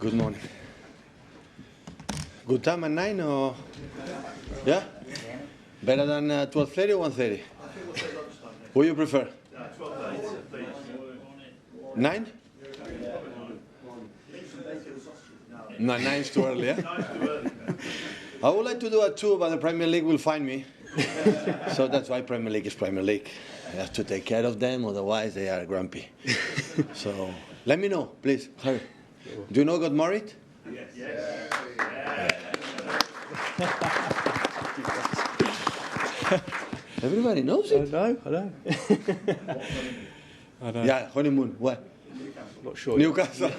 Good morning. Good time at 9 or? Yeah? Better than 12:30 or 1:30? What do you prefer? 9? No, 9 is too early, yeah? I would like to do at 2, but the Premier League will find me. So that's why Premier League is Premier League. I have to take care of them, otherwise they are grumpy. So let me know, please. Hurry. Do you know got married? Yes. Everybody knows it. I know. Yeah, honeymoon. What? Not sure. Newcastle.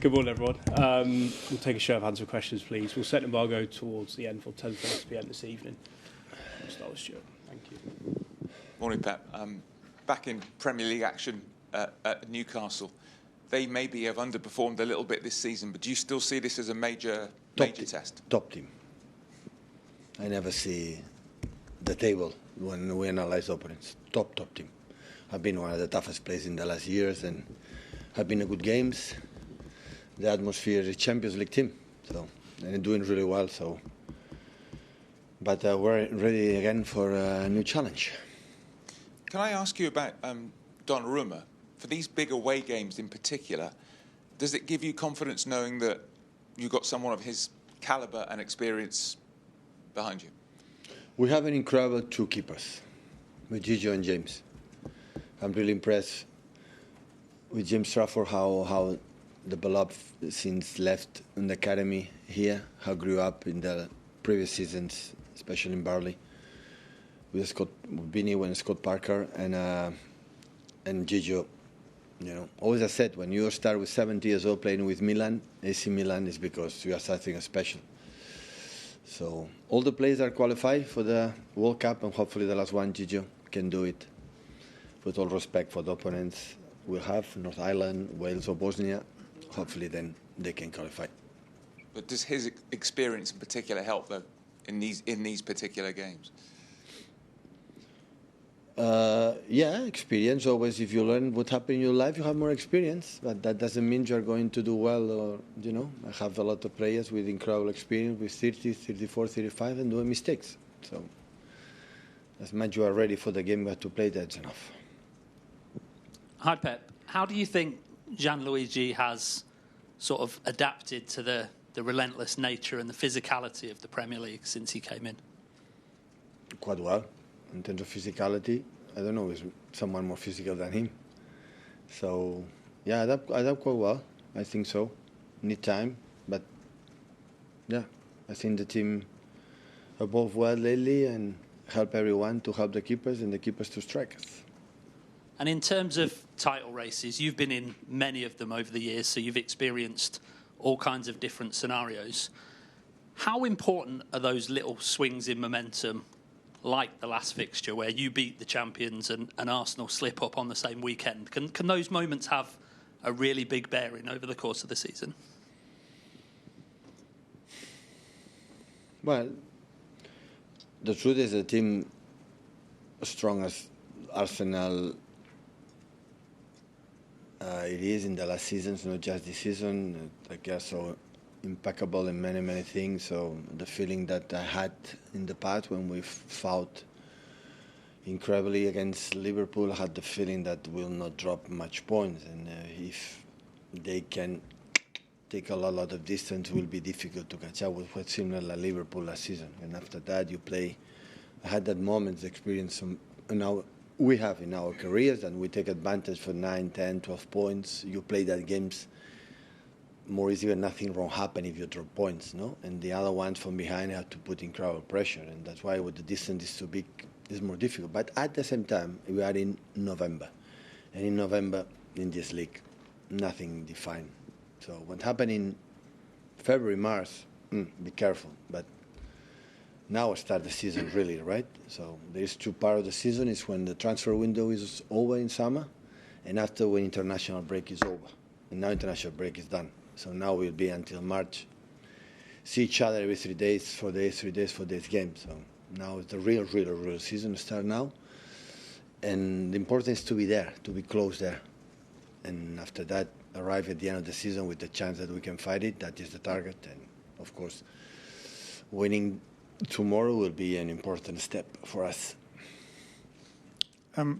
Good morning, everyone. We'll take a show of hands for questions, please. We'll set an embargo towards the end for 10:30 p.m. this evening. We'll start with Stuart. Thank you. Morning, Pep. Back in Premier League action at Newcastle, they maybe have underperformed a little bit this season, but do you still see this as a major test? Top team. I never see the table when we analyze opponents. Top team. Have been one of the toughest players in the last years and have been a good games. The atmosphere is Champions League team, so and they're doing really well. So, but we're ready again for a new challenge. Can I ask you about Donnarumma? For these big away games in particular, does it give you confidence knowing that you've got someone of his calibre and experience behind you? We have an incredible 2 keepers, with Gigio and James. I'm really impressed with James Trafford, how developed since left in the academy here, how grew up in the previous seasons, especially in Barley, with Bini and Scott Parker and Gigio. You know, always I said, when you start with 70 years old playing with Milan, AC Milan, is because you are something special. So all the players are qualified for the World Cup, and hopefully the last one, Gigio, can do it. With all respect for the opponents we have, North Ireland, Wales or Bosnia, hopefully then they can qualify. But does his experience in particular help, though, in these particular games? Yeah, experience. Always, if you learn what happened in your life, you have more experience. But that doesn't mean you're going to do well. Or, you know, I have a lot of players with incredible experience, with 30, 34, 35, and doing mistakes. So, as much as you are ready for the game you have to play, that's enough. Hi, Pep. How do you think Gianluigi has sort of adapted to the relentless nature and the physicality of the Premier League since he came in? Quite well. In terms of physicality, I don't know, is someone more physical than him. So, yeah, adapt quite well. I think so. Need time, but yeah, I think the team evolved well lately and help everyone to help the keepers and the keepers to strike us. And in terms of title races, you've been in many of them over the years, so you've experienced all kinds of different scenarios. How important are those little swings in momentum, like the last fixture where you beat the champions and Arsenal slip up on the same weekend? Can those moments have a really big bearing over the course of the season? Well, the truth is a team as strong as Arsenal it is in the last seasons, not just this season. I guess so impeccable in many things. So the feeling that I had in the past when we fought incredibly against Liverpool, I had the feeling that we'll not drop much points, and if they can take a lot of distance, it will be difficult to catch up with what's similar like Liverpool last season. And after that, you play. I had that moment, experience we have in our careers, and we take advantage for 9, 10, 12 points. You play that games more easy when nothing wrong happen if you drop points, no? And the other ones from behind have to put incredible pressure, and that's why with the distance is too big, it's more difficult. But at the same time, we are in November, and in November in this league, nothing defined. So what happened in February, March, be careful. But now start the season really, right? So there is 2 parts of the season. Is when the transfer window is over in summer, and after when international break is over. And now international break is done. So now we'll be until March. See each other every 3 days, 4 days, 3 days, 4 days game. So now it's the real season start now. And the important is to be there, to be close there. and after that arrive at the end of the season with the chance that we can fight it. That is the target, and of course, winning tomorrow will be an important step for us.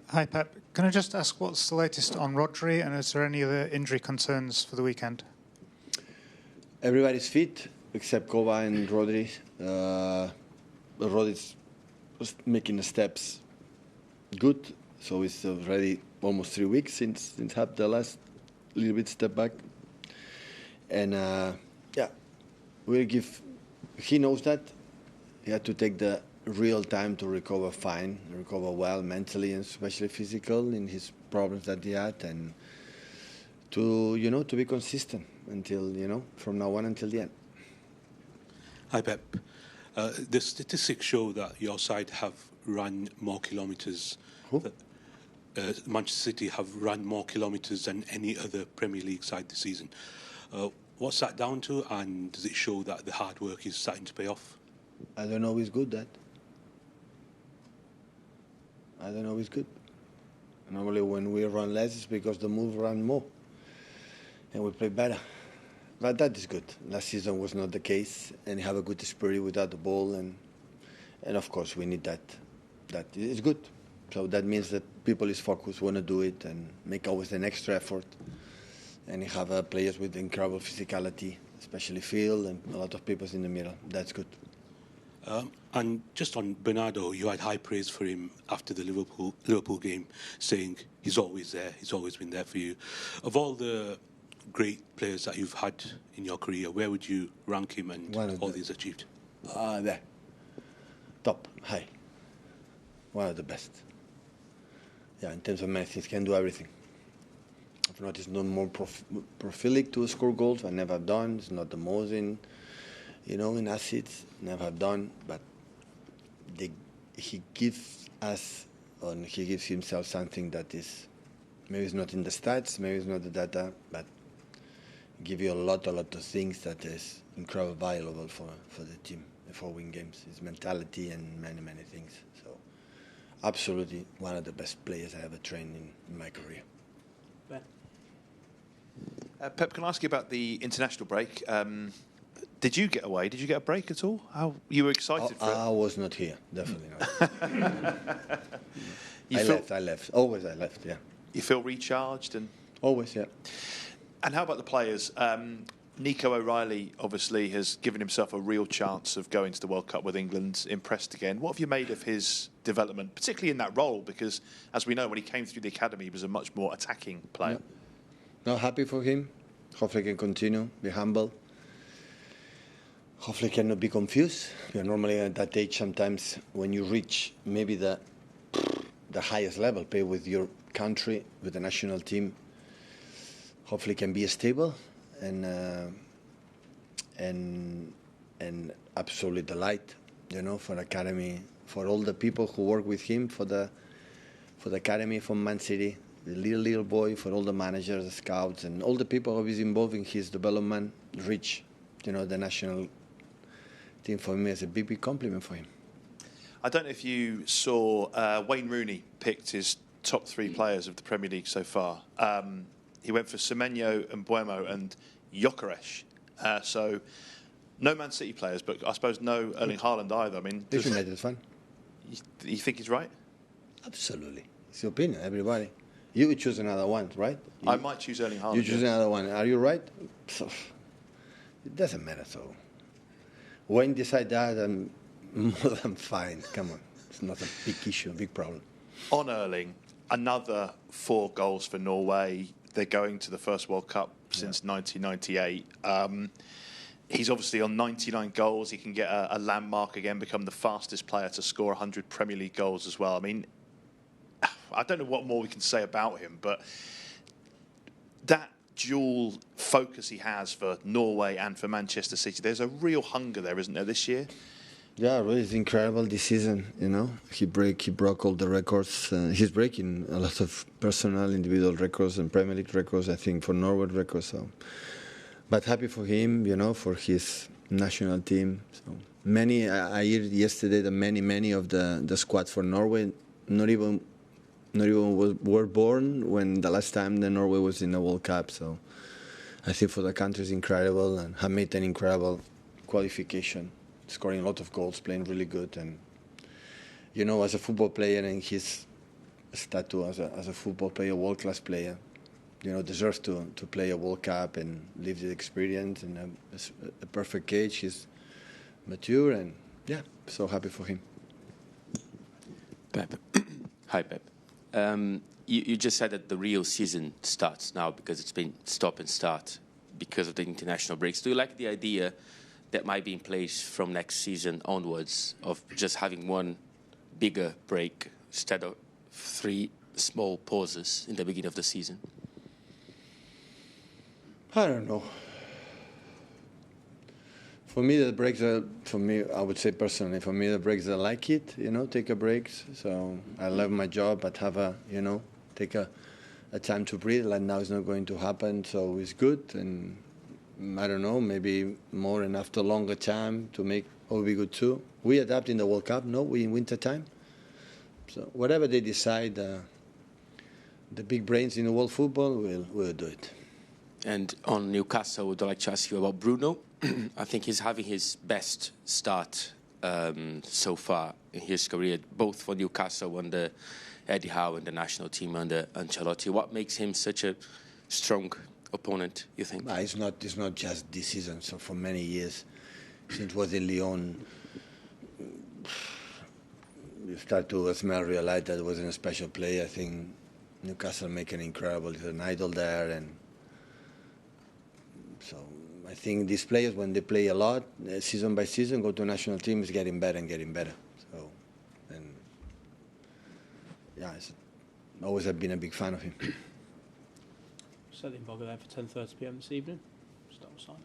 Hi, Pep. Can I just ask what's the latest on Rodri, and is there any other injury concerns for the weekend? Everybody's fit except Kova and Rodri. Rodri's making the steps good, so it's already almost 3 weeks since had the last little bit step back. And we'll give. He knows that he had to take the real time to recover recover well mentally and especially physical in his problems that he had, and to be consistent until from now on until the end. Hi Pep. The statistics show that your side have run more kilometres. Manchester City have run more kilometres than any other Premier League side this season. What's that down to, and does it show that the hard work is starting to pay off? I don't know it's good, that. I don't know it's good. Normally when we run less, it's because the move run more. And we play better. But that is good. Last season was not the case, and have a good spirit without the ball, and of course we need that. That is good. So that means that people is focused, want to do it, and make always an extra effort. And you have players with incredible physicality, especially Phil and a lot of people in the middle. That's good. And just on Bernardo, you had high praise for him after the Liverpool game, saying he's always there, he's always been there for you. Of all the great players that you've had in your career, where would you rank him and all he's achieved? There. Top, high. One of the best. Yeah, in terms of many things, can do everything. I've noticed no more prolific to score goals. I never have done. It's not the most in assists. Never have done. But he gives us, or he gives himself something that is, maybe it's not in the stats, maybe it's not the data, but give you a lot of things that is incredibly valuable for the team, for win games. It's mentality and many, many things. So absolutely one of the best players I ever trained in my career. Pep, can I ask you about the international break? Did you get away? Did you get a break at all? How you were excited for it? I was not here, definitely not. I left. Always I left, yeah. You feel recharged? Always, yeah. And how about the players? Nico O'Reilly obviously has given himself a real chance of going to the World Cup with England, impressed again. What have you made of his development, particularly in that role? Because, as we know, when he came through the academy, he was a much more attacking player. Yeah. No, happy for him. Hopefully he can continue, be humble. Hopefully he cannot be confused. You're normally at that age sometimes when you reach maybe the highest level, play with your country, with the national team. Hopefully can be stable and absolutely delight, for academy, for all the people who work with him, for the academy from Man City, the little boy, for all the managers, the scouts, and all the people who is involved in his development, reach, the national team. For me, is a big compliment for him. I don't know if you saw Wayne Rooney picked his top 3 players of the Premier League so far. He went for Semenyo and Mbeumo and Gyökeres. So no Man City players, but I suppose no Erling Haaland either. I mean, This United is fun. You think he's right? Absolutely. It's your opinion, everybody. You would choose another one, right? I might choose Erling Haaland. You choose another one. Are you right? So, it doesn't matter. So when you decide that, I'm more than fine. Come on. It's not a big issue, a big problem. On Erling, another 4 goals for Norway. They're going to the first World Cup since 1998. He's obviously on 99 goals. He can get a landmark again, become the fastest player to score 100 Premier League goals as well. I mean, I don't know what more we can say about him, but that dual focus he has for Norway and for Manchester City, there's a real hunger there, isn't there, this year? Yeah, really, it's incredible this season. He broke all the records. He's breaking a lot of personal, individual records and Premier League records. I think for Norway records. So, but happy for him, for his national team. So many. I heard yesterday that many of the squad for Norway not even not even were born when the last time that Norway was in the World Cup. So I think for the country is incredible and have made an incredible qualification, scoring a lot of goals, playing really good, and you know, as a football player and his status as a football player, world-class player, you know, deserves to play a World Cup and live the experience and a perfect age. He's mature and yeah, so happy for him. Pep. Hi, Pep. You just said that the real season starts now because it's been stop and start because of the international breaks. Do you like the idea that might be in place from next season onwards of just having one bigger break instead of 3 small pauses in the beginning of the season? I don't know. For me, the breaks are, I would say personally, for me, the breaks, I like it, you know, take a break. So I love my job, but have take a time to breathe. Like now it's not going to happen, so it's good. And I don't know, maybe more and after longer time to make will be good too. We adapt in the World Cup, no? We in winter time. So whatever they decide, the big brains in the world football will do it. And on Newcastle, I would like to ask you about Bruno. I think he's having his best start so far in his career, both for Newcastle under Eddie Howe and the national team under Ancelotti. What makes him such a strong opponent, you think? It's not just this season. So for many years, since was in Lyon, you start to realize that it wasn't a special player. I think Newcastle make an incredible, he's an idol there, and so I think these players, when they play a lot, season by season, go to national team, is getting better and getting better. So, and yeah, always have been a big fan of him. Set the embargo there for 10:30 p.m. this evening. Start with sign.